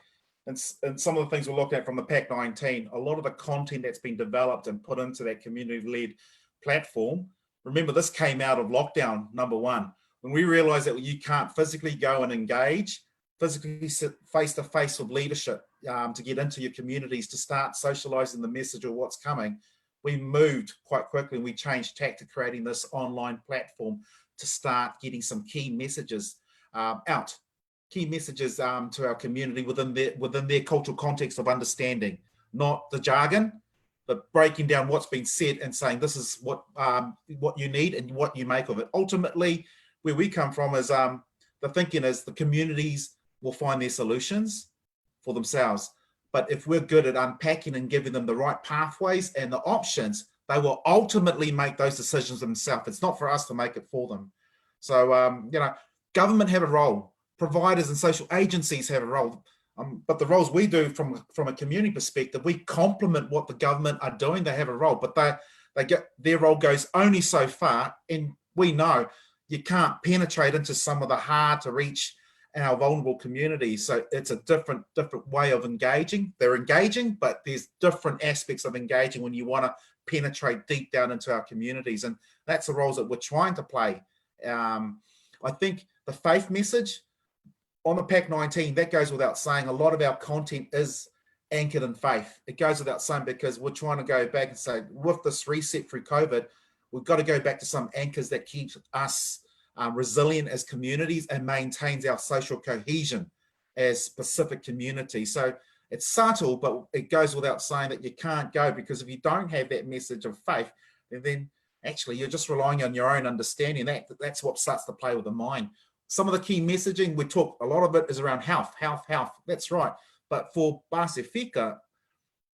in some of the things we're looking at from the PAC 19, a lot of the content that's been developed and put into that community-led platform, remember this came out of lockdown, number one, when we realized that you can't physically go and engage, physically sit face-to-face with leadership to get into your communities, to start socializing the message of what's coming. we moved quite quickly and we changed tack to creating this online platform to start getting some key messages out. Key messages to our community within their cultural context of understanding, not the jargon, but breaking down what's been said and saying this is what you need and what you make of it. Ultimately, where we come from is the thinking is the communities will find their solutions for themselves. But if we're good at unpacking and giving them the right pathways and the options, they will ultimately make those decisions themselves. It's not for us to make it for them. So, government have a role. Providers and social agencies have a role, but the roles we do from a community perspective, we complement what the government are doing. They have a role, but they get their role goes only so far, and we know you can't penetrate into some of the hard to reach our vulnerable communities. So it's a different way of engaging. They're engaging, but there's different aspects of engaging when you want to penetrate deep down into our communities, and that's the roles that we're trying to play. I think the faith message on the PAC 19, that goes without saying. A lot of our content is anchored in faith. It goes without saying because we're trying to go back and say, with this reset through COVID, we've got to go back to some anchors that keeps us resilient as communities and maintains our social cohesion as specific communities. So it's subtle, but it goes without saying that you can't go, because if you don't have that message of faith, then actually you're just relying on your own understanding. That's what starts to play with the mind. Some of the key messaging we talk, a lot of it is around health. That's right. But for Pasifika,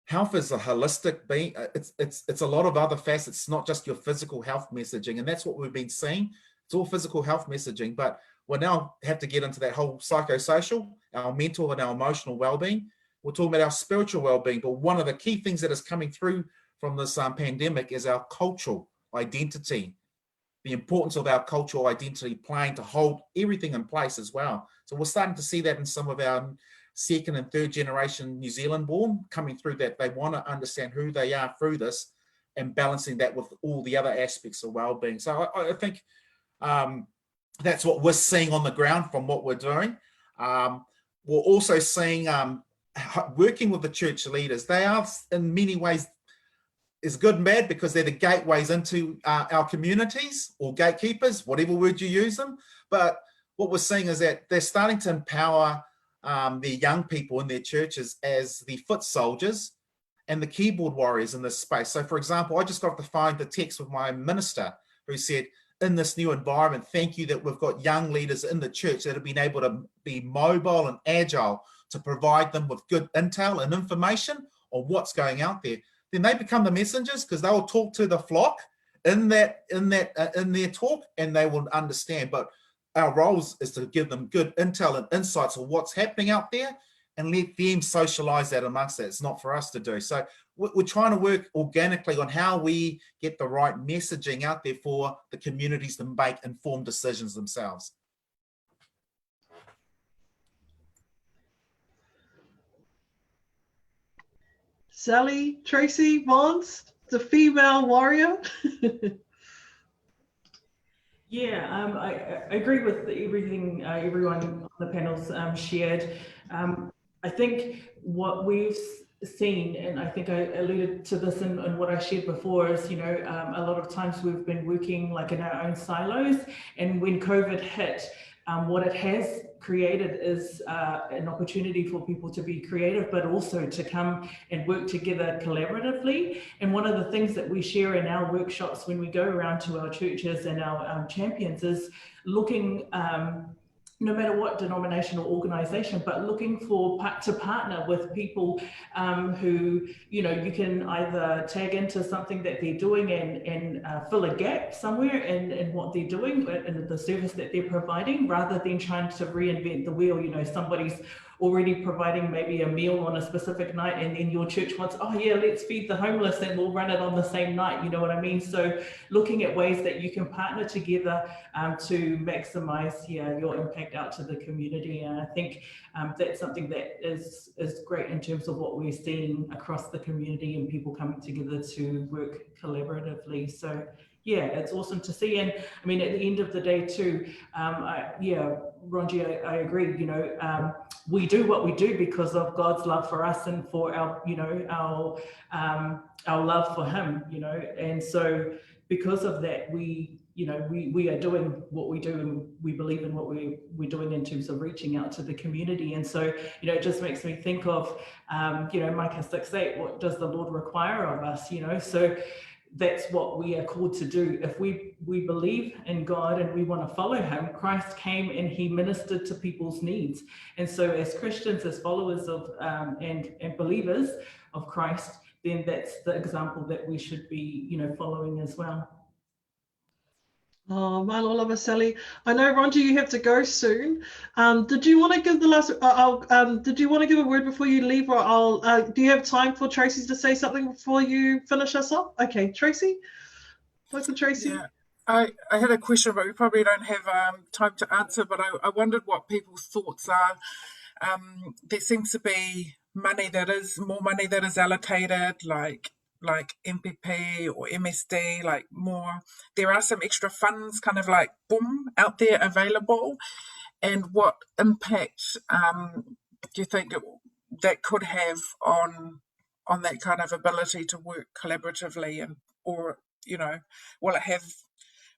health is a holistic being. It's a lot of other facets. It's not just your physical health messaging, and that's what we've been seeing. It's all physical health messaging, but we now have to get into that whole psychosocial, our mental and our emotional well-being. We're talking about our spiritual well-being, but one of the key things that is coming through from this pandemic is our cultural identity. The importance of our cultural identity playing to hold everything in place as well. So we're starting to see that in some of our second and third generation New Zealand born coming through, that they want to understand who they are through this and balancing that with all the other aspects of well-being. So I think that's what we're seeing on the ground from what we're doing. We're also seeing working with the church leaders. They are in many ways is good and bad, because they're the gateways into our communities, or gatekeepers, whatever word you use them. But what we're seeing is that they're starting to empower their young people in their churches as the foot soldiers and the keyboard warriors in this space. So for example, I just got to find the text with my minister who said, in this new environment, thank you that we've got young leaders in the church that have been able to be mobile and agile to provide them with good intel and information on what's going out there. Then they become the messengers, because they will talk to the flock in their talk, and they will understand. But our roles is to give them good intel and insights of what's happening out there, and let them socialize that amongst that. It's not for us to do. So we're trying to work organically on how we get the right messaging out there for the communities to make informed decisions themselves. Sally, Tracy, Vance, the female warrior. Yeah, I agree with everything everyone on the panels shared. I think what we've seen, and I think I alluded to this in what I shared before, is, a lot of times we've been working like in our own silos, and when COVID hit, what it has created is an opportunity for people to be creative, but also to come and work together collaboratively. And one of the things that we share in our workshops when we go around to our churches and our champions is looking, no matter what denomination or organization, but looking to partner with people who, you can either tag into something that they're doing and fill a gap somewhere in what they're doing and the service that they're providing, rather than trying to reinvent the wheel. Somebody's already providing maybe a meal on a specific night, and then your church wants, oh yeah, let's feed the homeless and we'll run it on the same night. You know what I mean? So looking at ways that you can partner together to maximize your impact out to the community. And I think that's something that is great in terms of what we're seeing across the community and people coming together to work collaboratively. So yeah, it's awesome to see. And I mean, at the end of the day too, Ronji, I agree. You know, we do what we do because of God's love for us and for our, you know, our love for Him. You know, and so because of that, we are doing what we do, and we believe in what we're doing in terms of reaching out to the community. And so, you know, it just makes me think of, you know, Micah 6:8. What does the Lord require of us? You know, so that's what we are called to do. If we believe in God and we want to follow Him, Christ came and He ministered to people's needs. And so as Christians, as followers of and believers of Christ, then that's the example that we should be, you know, following as well. Oh, man, all of us, Sally. I know, Ronji, you have to go soon. Did you want to give the last? Did you want to give a word before you leave, or I'll? Do you have time for Tracy to say something before you finish us off? Okay, Tracy. Dr. Tracy. Yeah, I had a question, but we probably don't have time to answer. But I wondered what people's thoughts are. There seems to be more money that is allocated, like MPP or MSD, like more. There are some extra funds kind of like boom out there available. And what impact do you think that could have on that kind of ability to work collaboratively, and or, you know, will it have,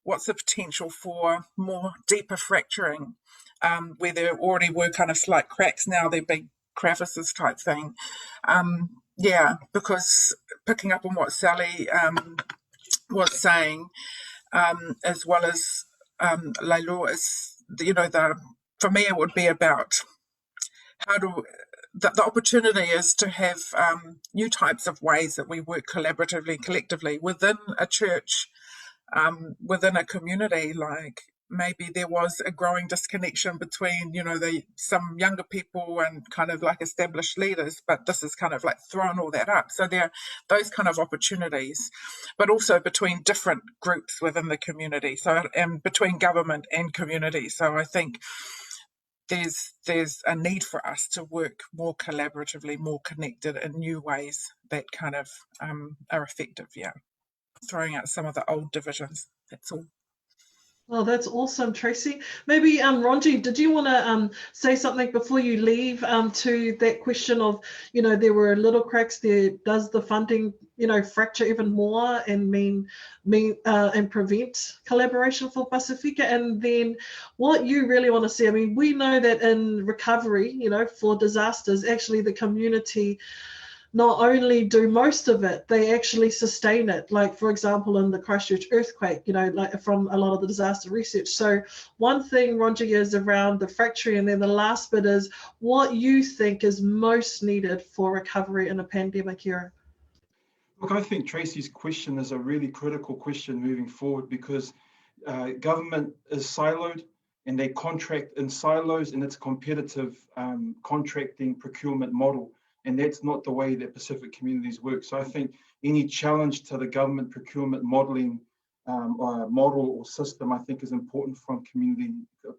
what's the potential for more deeper fracturing, where there already were kind of slight cracks, now they're big crevices type thing. Yeah, because picking up on what Sally was saying, as well as Leilu, is, you know, for me it would be about how do the opportunity is to have new types of ways that we work collaboratively, collectively within a church, within a community. Like maybe there was a growing disconnection between, you know, some younger people and kind of like established leaders, but this is kind of like thrown all that up. So there are those kind of opportunities, but also between different groups within the community. So, and between government and community. So I think there's a need for us to work more collaboratively, more connected in new ways that kind of are effective. Yeah, throwing out some of the old divisions. That's all. Oh, that's awesome, Tracy. Maybe, Ronji, did you want to say something before you leave to that question of, you know, there were little cracks there. Does the funding, you know, fracture even more and and prevent collaboration for Pacifica? And then what you really want to see, I mean, we know that in recovery, you know, for disasters, actually the community not only do most of it, they actually sustain it. Like, for example, in the Christchurch earthquake, you know, like from a lot of the disaster research. So one thing, Ronji, is around the fracturing, and then the last bit is what you think is most needed for recovery in a pandemic era. Look, I think Tracy's question is a really critical question moving forward, because government is siloed and they contract in silos, and it's a competitive contracting procurement model. And that's not the way that Pacific communities work. So I think any challenge to the government procurement modeling model or system, I think, is important from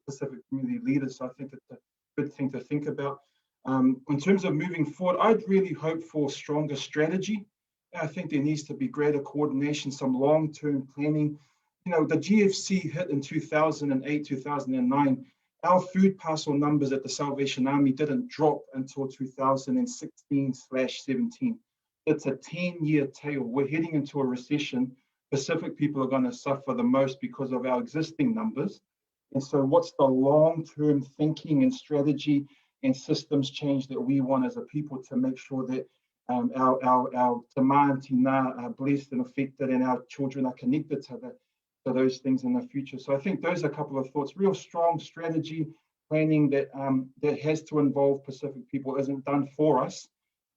Pacific community leaders. So I think it's a good thing to think about. In terms of moving forward, I'd really hope for stronger strategy. I think there needs to be greater coordination, some long-term planning. You know, the GFC hit in 2008, 2009. Our food parcel numbers at the Salvation Army didn't drop until 2016/17. It's a 10-year tail. We're heading into a recession. Pacific people are going to suffer the most because of our existing numbers. And so what's the long-term thinking and strategy and systems change that we want as a people to make sure that our te mā and te nā are blessed and affected, and our children are connected to those things in the future. So I think those are a couple of thoughts. Real strong strategy planning that has to involve Pacific people. Isn't done for us,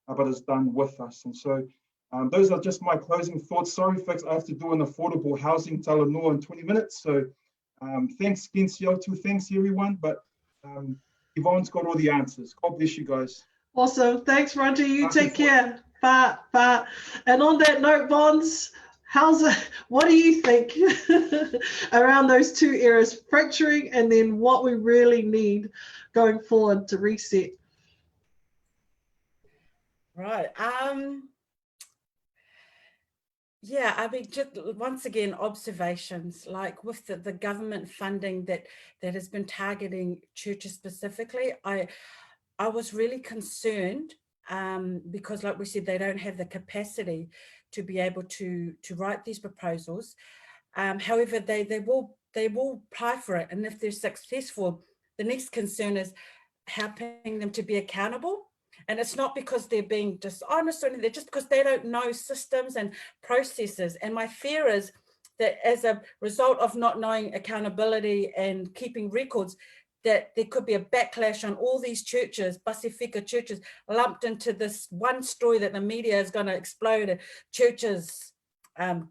but is done with us. And so those are just my closing thoughts. Sorry, folks, I have to do an affordable housing Talanoa in 20 minutes. So thanks, Gensiotu, thanks everyone. But Yvonne's got all the answers. God bless you guys. Awesome. Thanks, Ronji. You take care. Bye. And on that note, Bonds, what do you think around those two areas, fracturing and then what we really need going forward to reset? Right. Yeah, I mean, just once again, observations like with the government funding that has been targeting churches specifically. I was really concerned because, like we said, they don't have the capacity to be able to write these proposals. However, they will apply for it, and if they're successful, the next concern is helping them to be accountable. And it's not because they're being dishonest or anything, they're just because they don't know systems and processes. And my fear is that as a result of not knowing accountability and keeping records, that there could be a backlash on all these churches, Pasifika churches, lumped into this one story that the media is going to explode, churches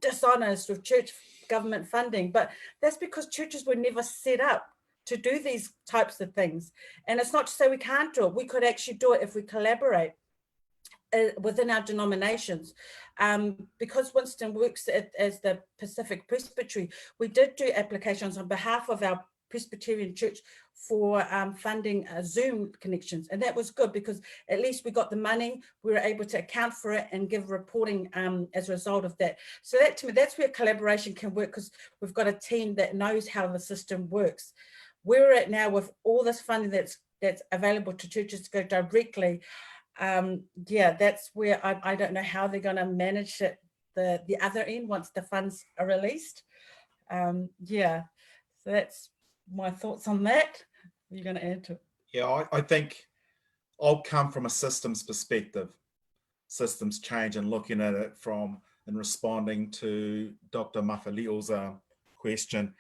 dishonest with church government funding. But that's because churches were never set up to do these types of things. And it's not to say we can't do it. We could actually do it if we collaborate within our denominations. Because Winston works as the Pacific Presbytery, we did do applications on behalf of our Presbyterian church for funding Zoom connections. And that was good because at least we got the money, we were able to account for it and give reporting as a result of that. So that, to me, that's where collaboration can work, because we've got a team that knows how the system works. Where we're at now with all this funding that's available to churches to go directly, yeah, that's where I don't know how they're going to manage it, the other end once the funds are released. Yeah, so that's my thoughts on that. Are you going to add to it? Yeah, I think I'll come from a systems perspective, systems change, and looking at it from and responding to Dr. Mafali'o's question.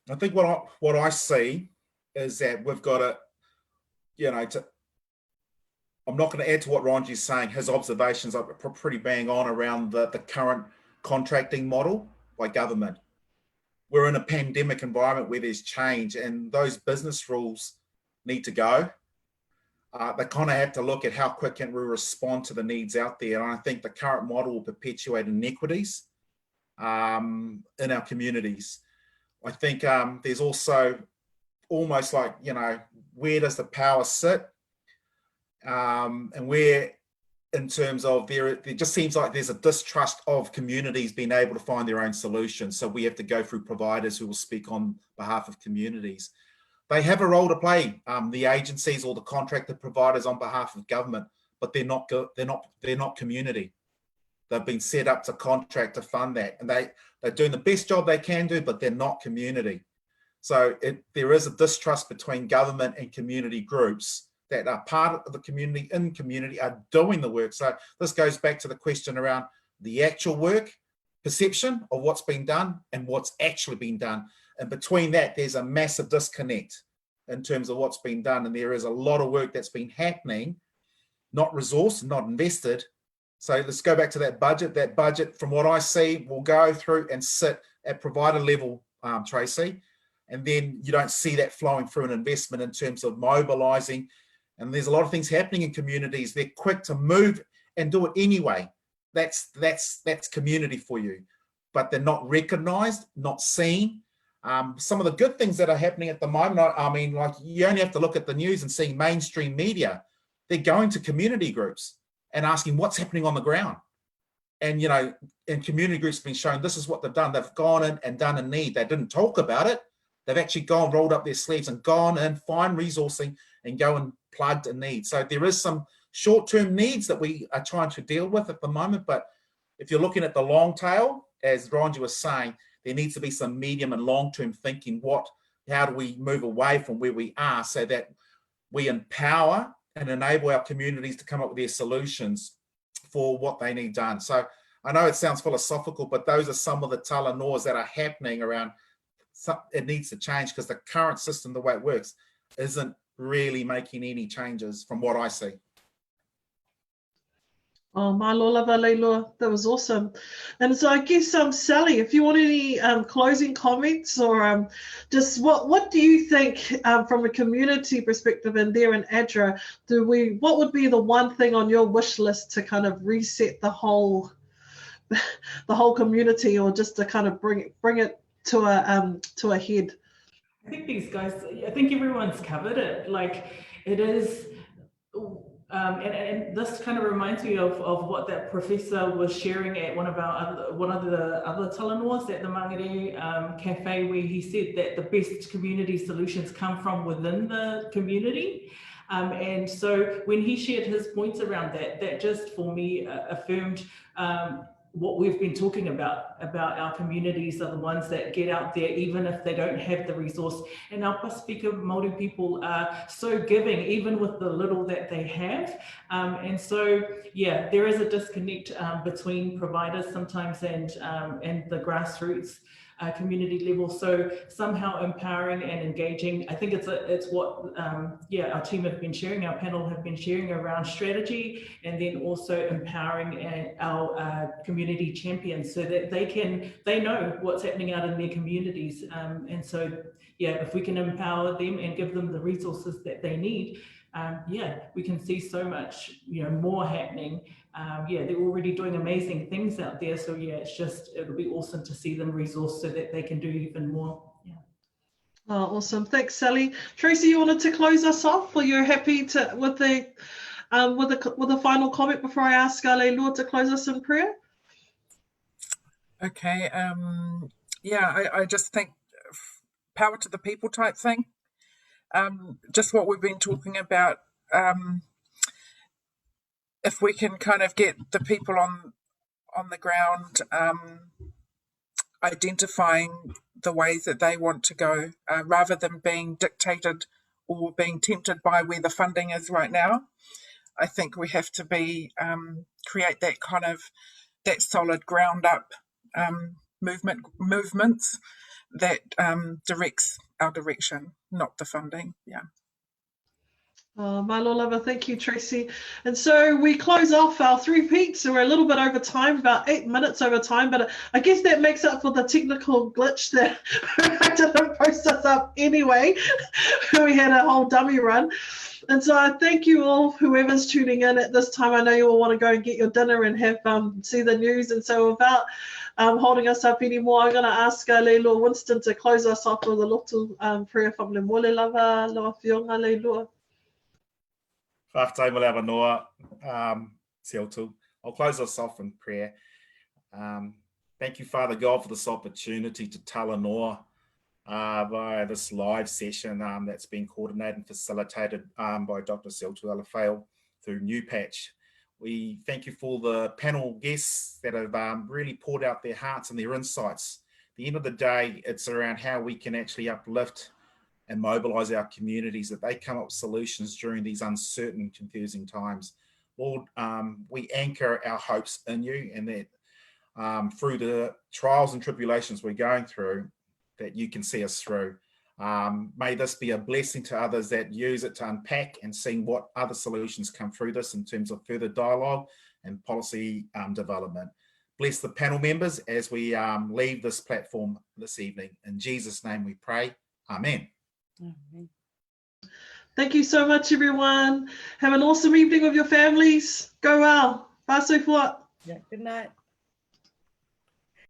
I think what I see is that we've got to, I'm not going to add to what Ronji's saying. His observations are pretty bang on around the current contracting model by government. We're in a pandemic environment where there's change, and those business rules need to go. They kind of have to look at how quick can we respond to the needs out there. And I think the current model will perpetuate inequities in our communities. I think there's also almost like, where does the power sit? And where, in terms of it just seems like there's a distrust of communities being able to find their own solutions. So we have to go through providers who will speak on behalf of communities. They have a role to play, the agencies or the contracted providers on behalf of government, but they're not community. They've been set up to contract to fund that, and they're doing the best job they can do, but they're not community. So there is a distrust between government and community groups that are part of the community, in community, are doing the work. So this goes back to the question around the actual work, perception of what's been done and what's actually been done. And between that, there's a massive disconnect in terms of what's been done. And there is a lot of work that's been happening, not resourced, not invested. So let's go back to that budget. That budget, from what I see, will go through and sit at provider level, Tracy. And then you don't see that flowing through an investment in terms of mobilizing. And there's a lot of things happening in communities. They're quick to move and do it anyway. That's community for you. But they're not recognized, not seen. Some of the good things that are happening at the moment, I mean, like, you only have to look at the news and see mainstream media. They're going to community groups and asking what's happening on the ground. And, and community groups have been shown this is what they've done. They've gone in and done a need. They didn't talk about it. They've actually gone, rolled up their sleeves and gone and find resourcing and go and plugged a need. So there is some short-term needs that we are trying to deal with at the moment. But if you're looking at the long tail, as Ronji was saying, there needs to be some medium and long-term thinking. How do we move away from where we are so that we empower and enable our communities to come up with their solutions for what they need done? So I know it sounds philosophical, but those are some of the Talanoas that are happening around. It needs to change because the current system, the way it works, isn't really making any changes from what I see. Oh, my lava leiloa, that was awesome. And so I guess, Sally, if you want any closing comments, or just what do you think from a community perspective and there in ADRA, what would be the one thing on your wish list to kind of reset the whole community, or just to kind of bring it to a head? I think these guys, I think everyone's covered it. Like, it is and this kind of reminds me of what that professor was sharing at one of the other Talanoas at the Mangere Cafe, where he said that the best community solutions come from within the community. And so when he shared his points around that, that just for me affirmed what we've been talking about our communities are the ones that get out there even if they don't have the resource. And our Pasifika Māori people are so giving even with the little that they have. And so, yeah, there is a disconnect between providers sometimes and the grassroots community level. So somehow empowering and engaging, I think it's what our team have been sharing, our panel have been sharing around strategy, and then also empowering our community champions so that they know what's happening out in their communities. And so, yeah, if we can empower them and give them the resources that they need, we can see so much, more happening. They're already doing amazing things out there. So yeah, it'll be awesome to see them resourced so that they can do even more. Yeah. Oh, awesome. Thanks, Sally. Tracy, you wanted to close us off, or you're happy to with the final comment before I ask Lord to close us in prayer? Okay. I just think power to the people type thing. Just what we've been talking about. If we can kind of get the people on the ground identifying the ways that they want to go, rather than being dictated or being tempted by where the funding is right now, I think we have to create that kind of that solid ground up movements that directs our direction, not the funding. Yeah. Oh, my Lord lover, thank you, Tracy. And so we close off our 3 peats. So we're a little bit over time, about 8 minutes over time, but I guess that makes up for the technical glitch that I didn't post us up anyway. We had a whole dummy run. And so I thank you all, whoever's tuning in at this time. I know you all want to go and get your dinner and have see the news. And so without holding us up anymore, I'm going to ask Leilua Winston to close us off with a little prayer from Le Mole Lava, Loa Fionga Leilua. I'll close us off in prayer. Thank you, Father God, for this opportunity to Talanoa via this live session that's been coordinated and facilitated by Dr. Seltu Alafeo through New Patch. We thank you for the panel guests that have really poured out their hearts and their insights. At the end of the day, it's around how we can actually uplift and mobilize our communities, that they come up with solutions during these uncertain, confusing times. Lord, we anchor our hopes in you, and that through the trials and tribulations we're going through, that you can see us through. May this be a blessing to others that use it to unpack and seeing what other solutions come through this in terms of further dialogue and policy development. Bless the panel members as we leave this platform this evening. In Jesus' name we pray. Amen. Thank you so much, everyone. Have an awesome evening with your families. Go well. Paso fuat. Yeah, good night.